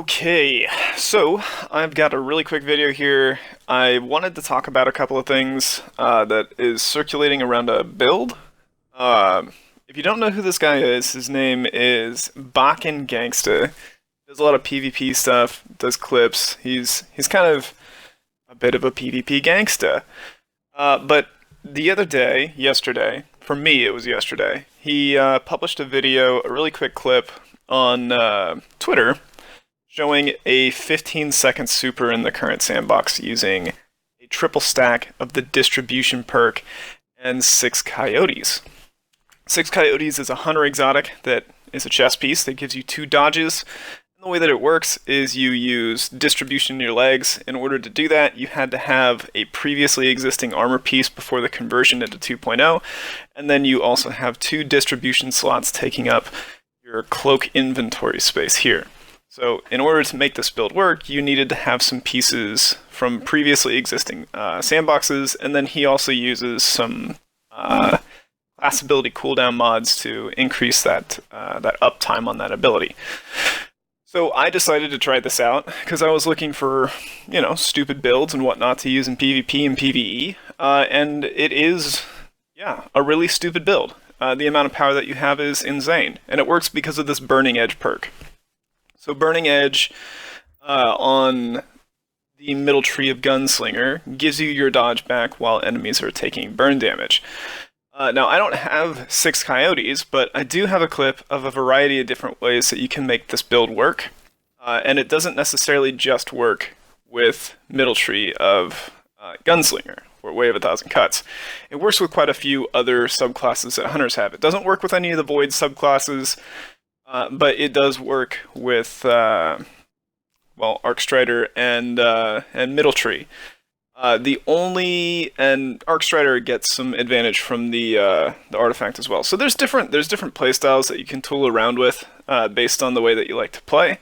Okay, so I've got a really quick video here. I wanted to talk about a couple of things that is circulating around a build. If you don't know who this guy is, his name is BakenGansta. Does a lot of PvP stuff, does clips. He's kind of a bit of a PvP gangsta. But the other day, yesterday, for me it was yesterday, he published a video, a really quick clip on Twitter, showing a 15-second super in the current sandbox using a triple stack of the distribution perk and 6 Coyotes. 6 Coyotes is a hunter exotic that is a chess piece that gives you 2 dodges. And the way that it works is you use distribution in your legs. In order to do that, you had to have a previously existing armor piece before the conversion into 2.0, and then you also have 2 distribution slots taking up your cloak inventory space here. So in order to make this build work, you needed to have some pieces from previously existing sandboxes, and then he also uses some class ability cooldown mods to increase that uptime on that ability. So I decided to try this out because I was looking for, stupid builds and whatnot to use in PvP and PvE, and it is, a really stupid build. The amount of power that you have is insane, and it works because of this Burning Edge perk. So Burning Edge on the middle tree of Gunslinger gives you your dodge back while enemies are taking burn damage. Now, I don't have 6 Coyotes, but I do have a clip of a variety of different ways that you can make this build work. And it doesn't necessarily just work with middle tree of Gunslinger, or Way of a Thousand Cuts. It works with quite a few other subclasses that hunters have. It doesn't work with any of the Void subclasses. But it does work with, Arcstrider and Middle Tree. And Arcstrider gets some advantage from the artifact as well. So there's different playstyles that you can tool around with based on the way that you like to play.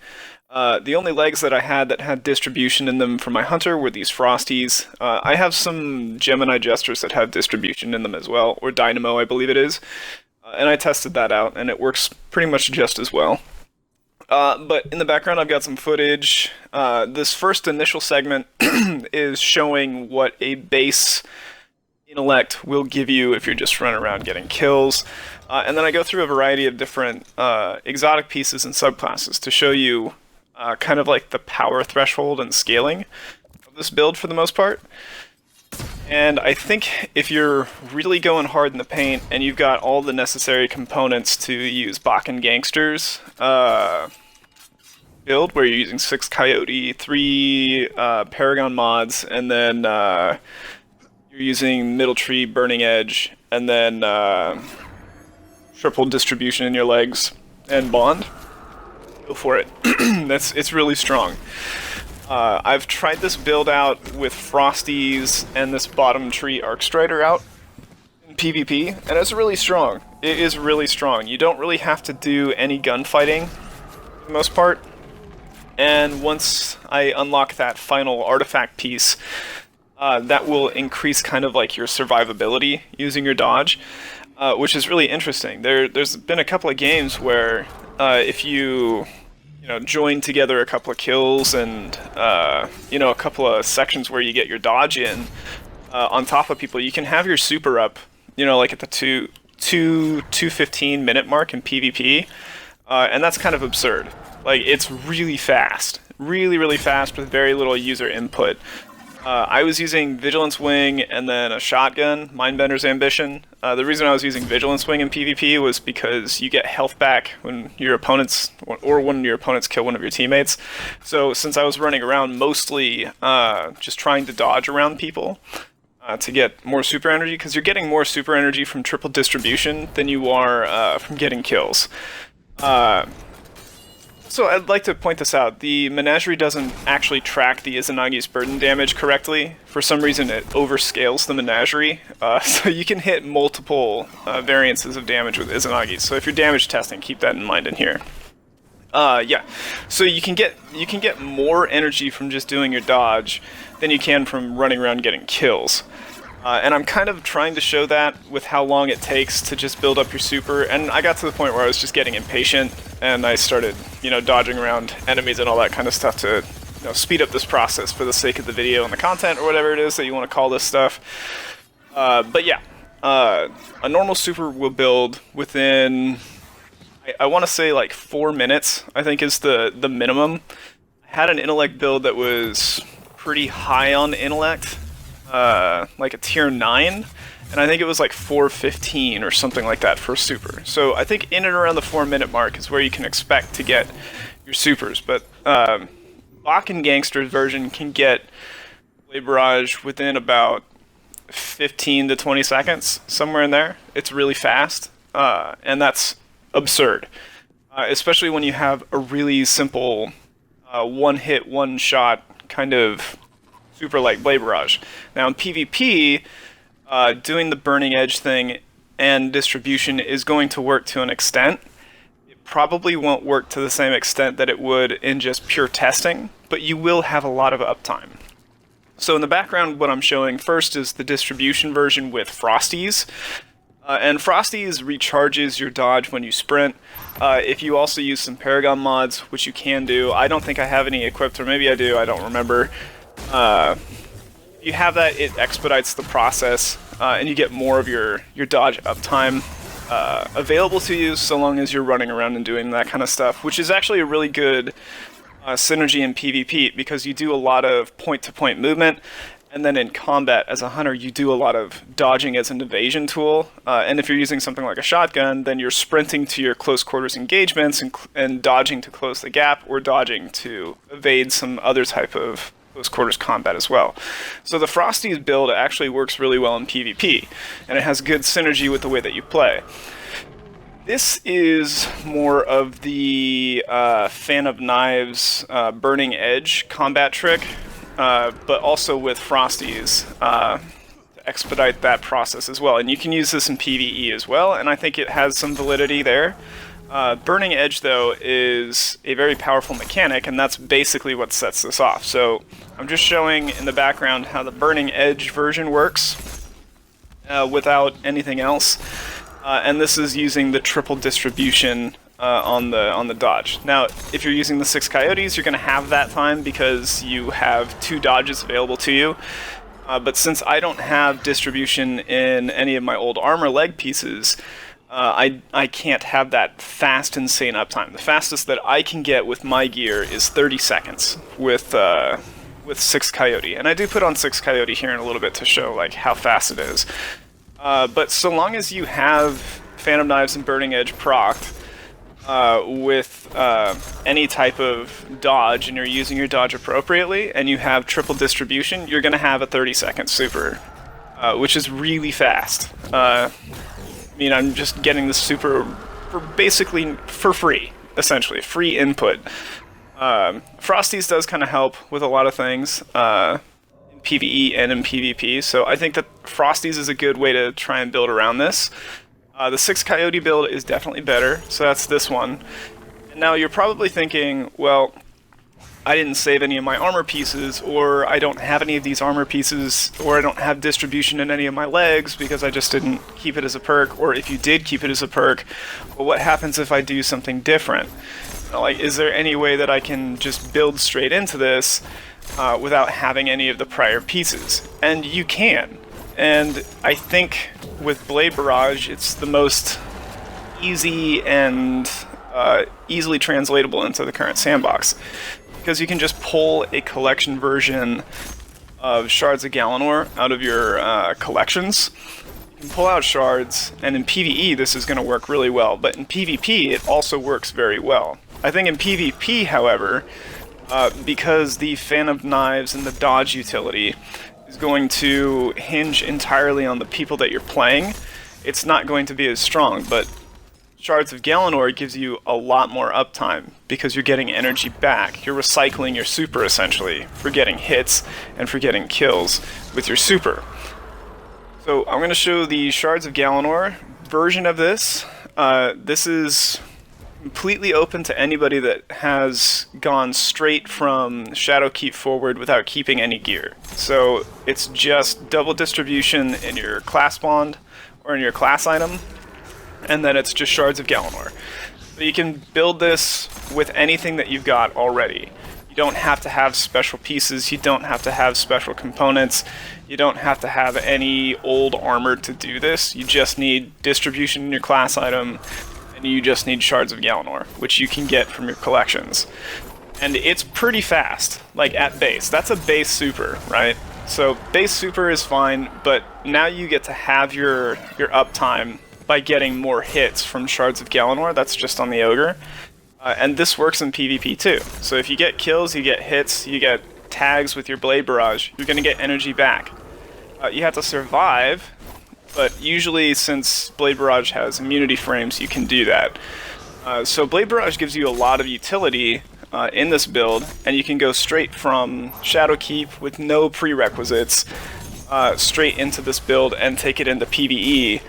The only legs that I had that had distribution in them for my hunter were these Frosties. I have some Gemini Jesters that have distribution in them as well, or Dynamo, I believe it is. And I tested that out, and it works pretty much just as well. But in the background, I've got some footage. This first initial segment is showing what a base intellect will give you if you're just running around getting kills. And then I go through a variety of different exotic pieces and subclasses to show you kind of like the power threshold and scaling of this build for the most part. And I think if you're really going hard in the paint and you've got all the necessary components to use BakenGangsta's build, where you're using 6 Coyote, 3 Paragon mods, and then you're using Middle Tree, Burning Edge, and then triple distribution in your legs and Bond, go for it. It's really strong. I've tried this build out with Frosties and this bottom tree Arcstrider out in PvP, and it's really strong. It is really strong. You don't really have to do any gunfighting for the most part, and once I unlock that final artifact piece, that will increase kind of like your survivability using your dodge, which is really interesting. There's been a couple of games where if you join together a couple of kills and, a couple of sections where you get your dodge in on top of people, you can have your super up, like at the 2:15 minute mark in PvP, and that's kind of absurd. Like, it's really fast. Really, really fast with very little user input. I was using Vigilance Wing and then a shotgun, Mindbender's Ambition. The reason I was using Vigilance Wing in PvP was because you get health back when your opponents, or when your opponents kill one of your teammates. So since I was running around mostly just trying to dodge around people to get more super energy, because you're getting more super energy from triple distribution than you are from getting kills. So I'd like to point this out. The Menagerie doesn't actually track the Izanagi's burden damage correctly. For some reason it overscales the Menagerie, so you can hit multiple variances of damage with Izanagi's. So if you're damage testing, keep that in mind in here. So you can get more energy from just doing your dodge than you can from running around getting kills. And I'm kind of trying to show that with how long it takes to just build up your super, and I got to the point where I was just getting impatient, and I started, dodging around enemies and all that kind of stuff to, speed up this process for the sake of the video and the content, or whatever it is that you want to call this stuff. But yeah, a normal super will build within, I want to say like 4 minutes, I think is the minimum. I had an intellect build that was pretty high on intellect, like a tier 9, and I think it was like 4:15 or something like that for a super. So I think in and around the 4-minute mark is where you can expect to get your supers. But BakenGansta's version can get Blade Barrage within about 15 to 20 seconds, somewhere in there. It's really fast, and that's absurd. Especially when you have a really simple one-hit, one-shot kind of super like Blade Barrage. Now in PvP, doing the burning edge thing and distribution is going to work to an extent. It probably won't work to the same extent that it would in just pure testing, but you will have a lot of uptime. So in the background, what I'm showing first is the distribution version with Frosties. And Frosties recharges your dodge when you sprint. If you also use some Paragon mods, which you can do, I don't think I have any equipped, or maybe I do, I don't remember. If you have that, it expedites the process, and you get more of your dodge uptime available to you so long as you're running around and doing that kind of stuff, which is actually a really good synergy in PvP, because you do a lot of point-to-point movement, and then in combat as a hunter you do a lot of dodging as an evasion tool, and if you're using something like a shotgun, then you're sprinting to your close quarters engagements and dodging to close the gap, or dodging to evade some other type of close quarters combat as well. So the Frosties build actually works really well in PvP, and it has good synergy with the way that you play. This is more of the Fan of Knives Burning Edge combat trick, but also with Frosties to expedite that process as well. And you can use this in PvE as well, and I think it has some validity there. Burning Edge, though, is a very powerful mechanic, and that's basically what sets this off. So I'm just showing in the background how the Burning Edge version works without anything else. And this is using the triple distribution on the dodge. Now, if you're using the 6 Coyotes, you're going to have that time because you have 2 dodges available to you. But since I don't have distribution in any of my old armor leg pieces, I can't have that fast, insane uptime. The fastest that I can get with my gear is 30 seconds with 6 Coyote. And I do put on 6 Coyote here in a little bit to show like how fast it is. But so long as you have Phantom Knives and Burning Edge procced with any type of dodge, and you're using your dodge appropriately, and you have triple distribution, you're going to have a 30-second super, which is really fast. I mean, I'm just getting the super for basically for free, essentially, free input. Frosties does kind of help with a lot of things. PvE and in PvP, so I think that Frosties is a good way to try and build around this. The 6 Coyote build is definitely better, so that's this one. And now you're probably thinking, well, I didn't save any of my armor pieces, or I don't have any of these armor pieces, or I don't have distribution in any of my legs because I just didn't keep it as a perk, or if you did keep it as a perk, well, what happens if I do something different? Like, is there any way that I can just build straight into this without having any of the prior pieces? And you can. And I think with Blade Barrage, it's the most easy and easily translatable into the current sandbox, because you can just pull a collection version of Shards of Galanor out of your collections. You can pull out shards, and in PvE this is going to work really well, but in PvP it also works very well. I think in PvP, however, because the Fan of Knives and the dodge utility is going to hinge entirely on the people that you're playing, it's not going to be as strong, but Shards of Galanor gives you a lot more uptime because you're getting energy back. You're recycling your super, essentially, for getting hits and for getting kills with your super. So I'm going to show the Shards of Galanor version of this. This is completely open to anybody that has gone straight from Shadowkeep forward without keeping any gear. So it's just double distribution in your class bond or in your class item, and then it's just shards of Galanor. So you can build this with anything that you've got already. You don't have to have special pieces, you don't have to have special components, you don't have to have any old armor to do this. You just need distribution in your class item, and you just need shards of Galanor, which you can get from your collections. And it's pretty fast, like at base. That's a base super, right? So base super is fine, but now you get to have your uptime by getting more hits from shards of Galanor. That's just on the Ogre. And this works in PvP too. So if you get kills, you get hits, you get tags with your Blade Barrage, you're going to get energy back. You have to survive, but usually since Blade Barrage has immunity frames, you can do that. So Blade Barrage gives you a lot of utility in this build, and you can go straight from Shadowkeep with no prerequisites straight into this build and take it into PvE.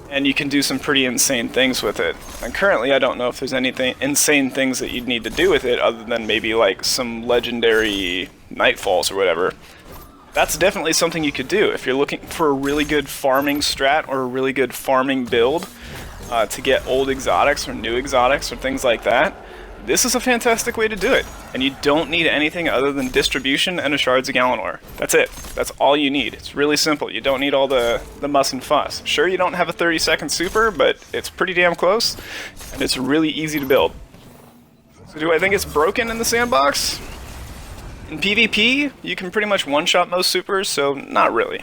And you can do some pretty insane things with it. And currently I don't know if there's anything insane things that you'd need to do with it other than maybe like some legendary Nightfalls or whatever. That's definitely something you could do if you're looking for a really good farming strat or a really good farming build to get old exotics or new exotics or things like that. This is a fantastic way to do it, and you don't need anything other than distribution and a shards of Galanor. That's it. That's all you need. It's really simple. You don't need all the muss and fuss. Sure, you don't have a 30-second super, but it's pretty damn close, and it's really easy to build. So do I think it's broken in the sandbox? In PvP, you can pretty much one-shot most supers, so not really.